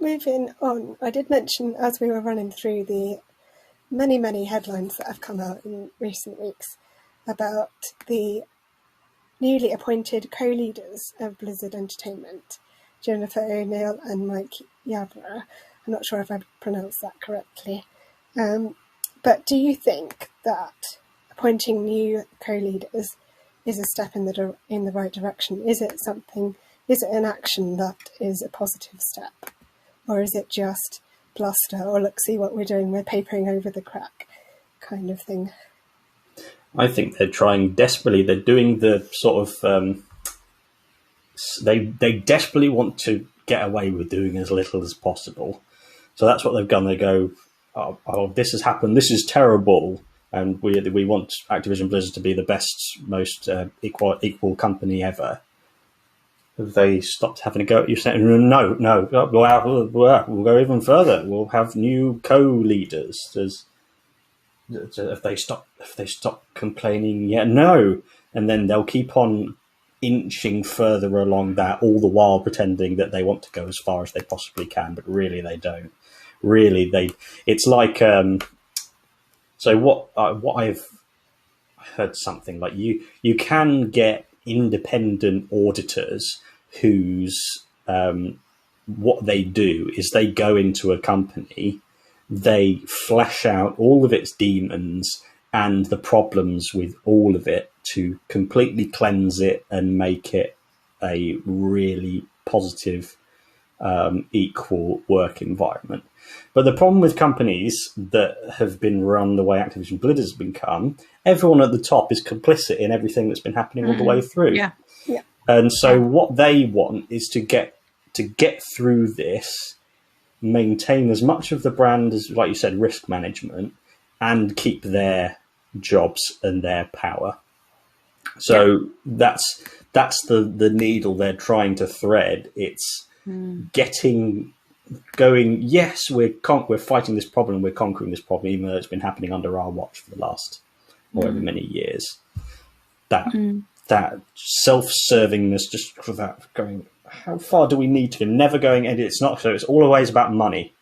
moving on, I did mention as we were running through the many, many headlines that have come out in recent weeks about the newly appointed co-leaders of Blizzard Entertainment, Jennifer O'Neill and Mike Yarborough. I'm not sure if I pronounced that correctly. But do you think that appointing new co-leaders is a step in the right direction? Is it an action that is a positive step? Or is it just bluster, or look, see what we're doing, we're papering over the crack kind of thing? I think they're trying desperately. They're doing the sort of... They desperately want to get away with doing as little as possible. So that's what they've done. They go, oh, this has happened, this is terrible, and we want Activision Blizzard to be the best, most equal company ever. Have they stopped having a go at you saying, no, we'll go even further. We'll have new co-leaders. If they stop complaining, no. And then they'll keep on inching further along that, all the while pretending that they want to go as far as they possibly can, but really they don't. Really, it's like, so what I've heard something like you can get independent auditors whose what they do is they go into a company, they flesh out all of its demons and the problems with all of it to completely cleanse it and make it a really positive, equal work environment. But the problem with companies that have been run the way Activision Blizzard has become, everyone at the top is complicit in everything that's been happening all the way through. Yeah. And so what they want is to get through this, maintain as much of the brand as, like you said, risk management, and keep their jobs and their power. So that's the needle they're trying to thread. It's going, yes, we're fighting this problem, we're conquering this problem, even though it's been happening under our watch for the last however many years. That self-servingness, just for that going, how far do we need to? Never going, and it's not. So it's always about money,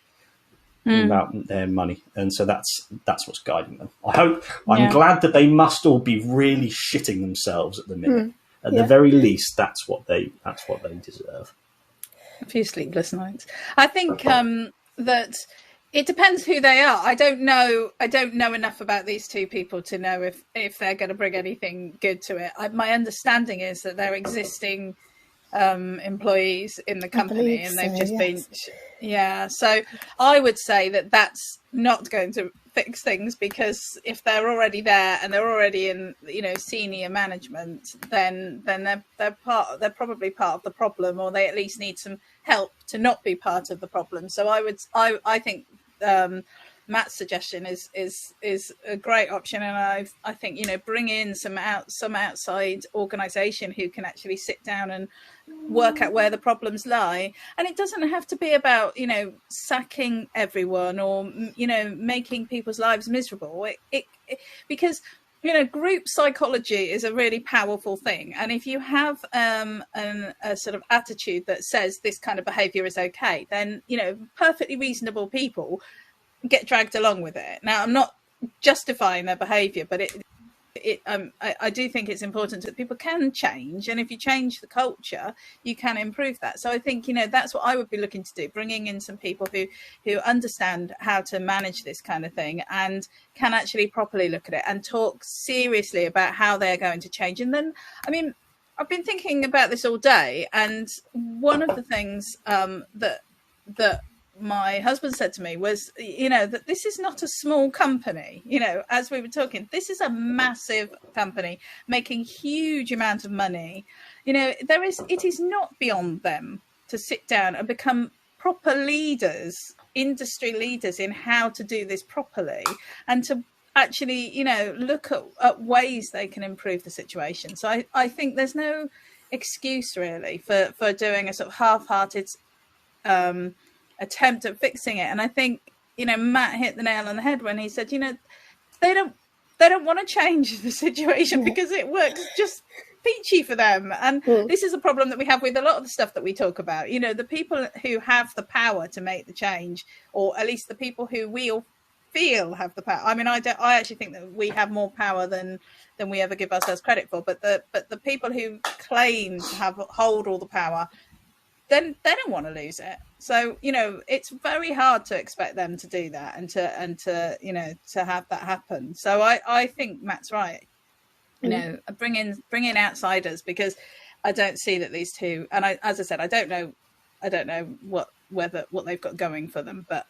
about their money, and so that's what's guiding them. I'm glad that they must all be really shitting themselves at the minute. At the very least, that's what they deserve. A few sleepless nights. I think that it depends who they are. I don't know enough about these two people to know if they're going to bring anything good to it. My understanding is that they're existing employees in the company, and they've just been. So I would say that that's not going to fix things, because if they're already there and they're already in, senior management, then they're probably part of the problem, or they at least need some help to not be part of the problem. So I think Matt's suggestion is a great option, and I think bring in some outside organisation who can actually sit down and work out where the problems lie. And it doesn't have to be about sacking everyone or making people's lives miserable. Because group psychology is a really powerful thing, and if you have a sort of attitude that says this kind of behaviour is okay, then perfectly reasonable people get dragged along with it. Now, I'm not justifying their behaviour, but I do think it's important that people can change, and if you change the culture, you can improve that. So I think that's what I would be looking to do, bringing in some people who understand how to manage this kind of thing and can actually properly look at it and talk seriously about how they're going to change. And then, I've been thinking about this all day, and one of the things that my husband said to me was, that this is not a small company. As we were talking, this is a massive company making huge amount of money. It is not beyond them to sit down and become proper leaders, industry leaders in how to do this properly, and to actually, look at ways they can improve the situation. So I think there's no excuse really for doing a sort of half-hearted attempt at fixing it. And I think Matt hit the nail on the head when he said they don't want to change the situation because it works just peachy for them. And this is a problem that we have with a lot of the stuff that we talk about. You know, the people who have the power to make the change, or at least the people who we all feel have the power. I mean, I actually think that we have more power than we ever give ourselves credit for. But the people who claim to hold all the power, then they don't want to lose it. So, you know, it's very hard to expect them to do that and to you know, to have that happen. So I think Matt's right. You know, bring in outsiders, because I don't see that these two, and as I said, I don't know what they've got going for them, but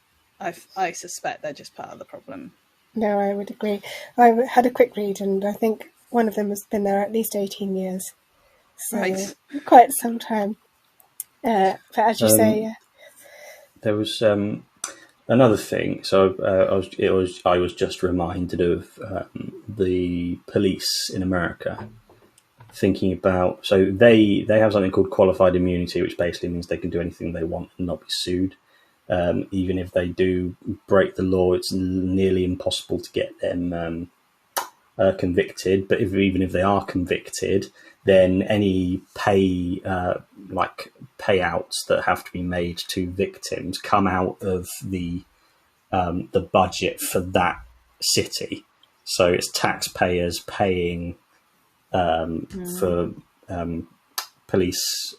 I suspect they're just part of the problem. No, I would agree. I had a quick read, and I think one of them has been there at least 18 years. So right. Quite some time. But as you say, there was another thing. So I was just reminded of the police in America. Thinking about, so they have something called qualified immunity, which basically means they can do anything they want and not be sued. Even if they do break the law, it's nearly impossible to get them convicted. But even if they are convicted, then any payouts that have to be made to victims come out of the budget for that city. So it's taxpayers paying for police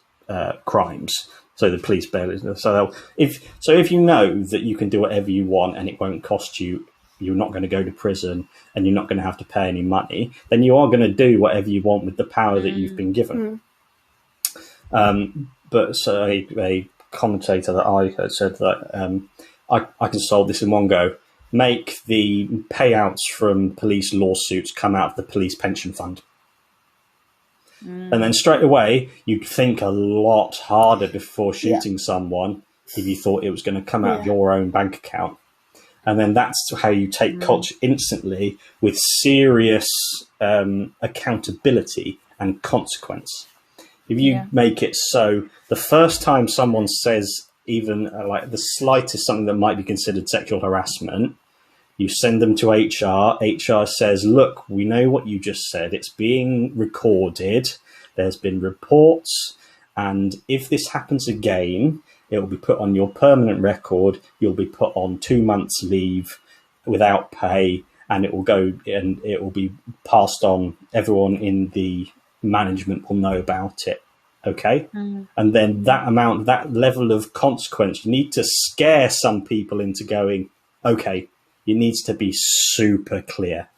crimes. So the police bail. So if you know that you can do whatever you want and it won't cost you, you're not going to go to prison and you're not going to have to pay any money, then you are going to do whatever you want with the power that you've been given. But so a commentator that I heard said that I can solve this in one go. Make the payouts from police lawsuits come out of the police pension fund. And then straight away, you'd think a lot harder before shooting someone if you thought it was going to come out of your own bank account. And then that's how you take culture instantly, with serious accountability and consequence. If you make it so the first time someone says even like the slightest something that might be considered sexual harassment, you send them to HR. HR says, look, we know what you just said. It's being recorded. There's been reports. And if this happens again, it will be put on your permanent record. You'll be put on 2 months leave without pay, and it will go and it will be passed on. Everyone in the management will know about it. Okay. And then that level of consequence, you need to scare some people into going, okay, it needs to be super clear.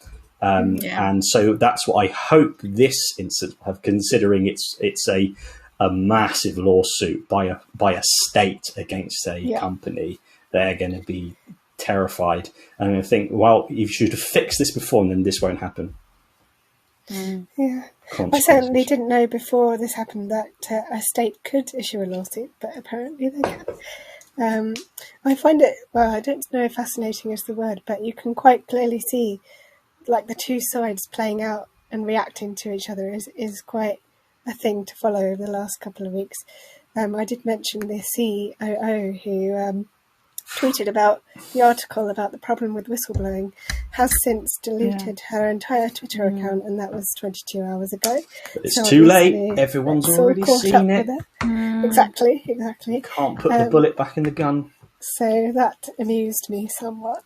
And so that's what I hope this instance have, considering it's a massive lawsuit by a state against a company. They're going to be terrified and I think, well, you should have fixed this before and then this won't happen. Yeah, I certainly didn't know before this happened that a state could issue a lawsuit, but apparently they can. I find it, well, I don't know if fascinating is the word, but you can quite clearly see like the two sides playing out and reacting to each other is quite a thing to follow over the last couple of weeks. I did mention the COO who tweeted about the article about the problem with whistleblowing, has since deleted her entire Twitter account, and that was 22 hours ago. But it's too late. Everyone's already seen it. Exactly. Can't put the bullet back in the gun. So that amused me somewhat.